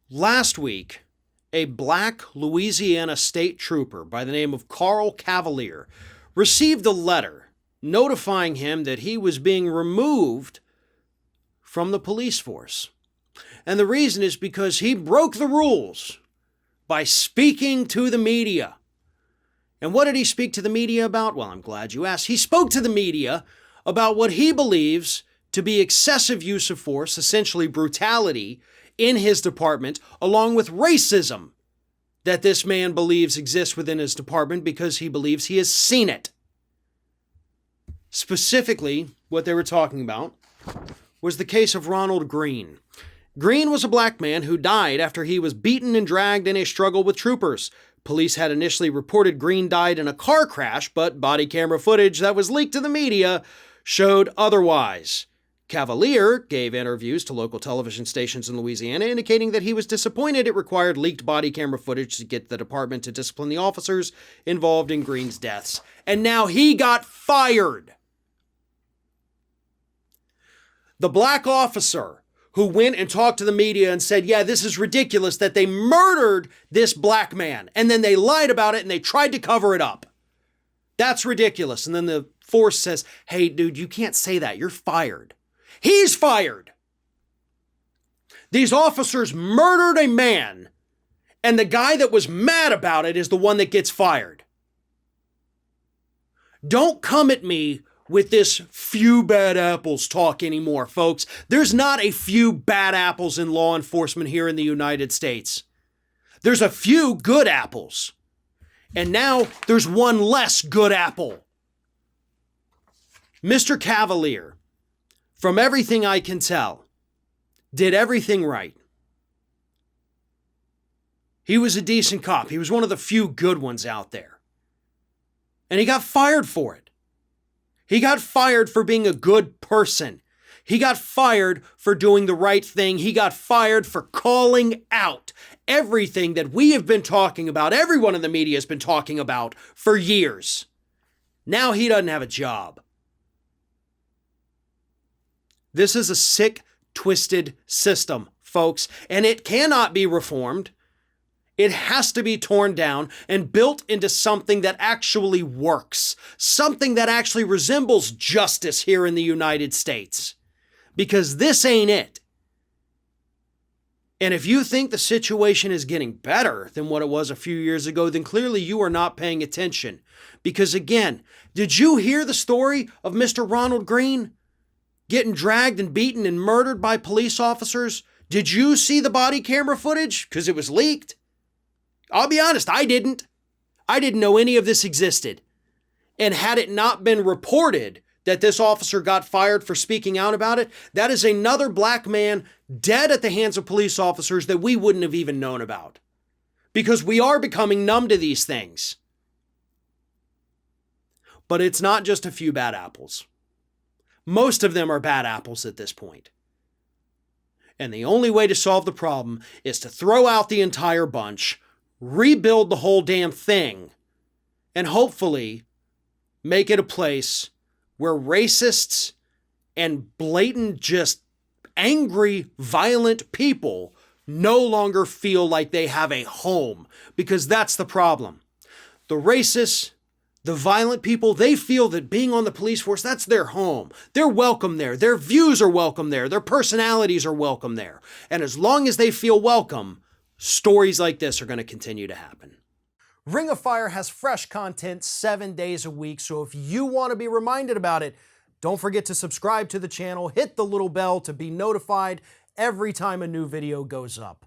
Last week, a black Louisiana state trooper by the name of Carl Cavalier received a letter notifying him that he was being removed from the police force. And the reason is because he broke the rules by speaking to the media. And what did he speak to the media about? Well, I'm glad you asked. He spoke to the media about what he believes to be excessive use of force, essentially brutality, in his department, along with racism that this man believes exists within his department because he believes he has seen it. Specifically, what they were talking about was the case of Ronald Greene. Greene was a black man who died after he was beaten and dragged in a struggle with troopers. Police had initially reported Greene died in a car crash, but body camera footage that was leaked to the media showed otherwise. Cavalier gave interviews to local television stations in Louisiana, indicating that he was disappointed it required leaked body camera footage to get the department to discipline the officers involved in Greene's deaths. And now he got fired. The black officer who went and talked to the media and said, yeah, this is ridiculous that they murdered this black man, and then they lied about it and they tried to cover it up. That's ridiculous. And then the force says, hey, dude, you can't say that. You're fired. He's fired. These officers murdered a man, and the guy that was mad about it is the one that gets fired. Don't come at me with this few bad apples talk anymore, folks. There's not a few bad apples in law enforcement here in the United States. There's a few good apples. And now there's one less good apple. Mr. Cavalier, from everything I can tell, did everything right. He was a decent cop. He was one of the few good ones out there. And he got fired for it. He got fired for being a good person. He got fired for doing the right thing. He got fired for calling out everything that we have been talking about, everyone in the media has been talking about for years. Now he doesn't have a job. This is a sick, twisted system, folks, and it cannot be reformed. It has to be torn down and built into something that actually works, something that actually resembles justice here in the United States, because this ain't it. And if you think the situation is getting better than what it was a few years ago, then clearly you are not paying attention. Because again, did you hear the story of Mr. Ronald Greene getting dragged and beaten and murdered by police officers? Did you see the body camera footage? Because it was leaked. I'll be honest, I didn't. I didn't know any of this existed. And had it not been reported that this officer got fired for speaking out about it, that is another black man dead at the hands of police officers that we wouldn't have even known about. Because we are becoming numb to these things. But it's not just a few bad apples. Most of them are bad apples at this point. And the only way to solve the problem is to throw out the entire bunch, rebuild the whole damn thing, and hopefully make it a place where racists and blatant, just angry, violent people no longer feel like they have a home. Because that's the problem. The racists, the violent people, they feel that being on the police force, that's their home. They're welcome there. Their views are welcome there. Their personalities are welcome there. And as long as they feel welcome, stories like this are going to continue to happen. Ring of Fire has fresh content 7 days a week, so if you want to be reminded about it, don't forget to subscribe to the channel, hit the little bell to be notified every time a new video goes up.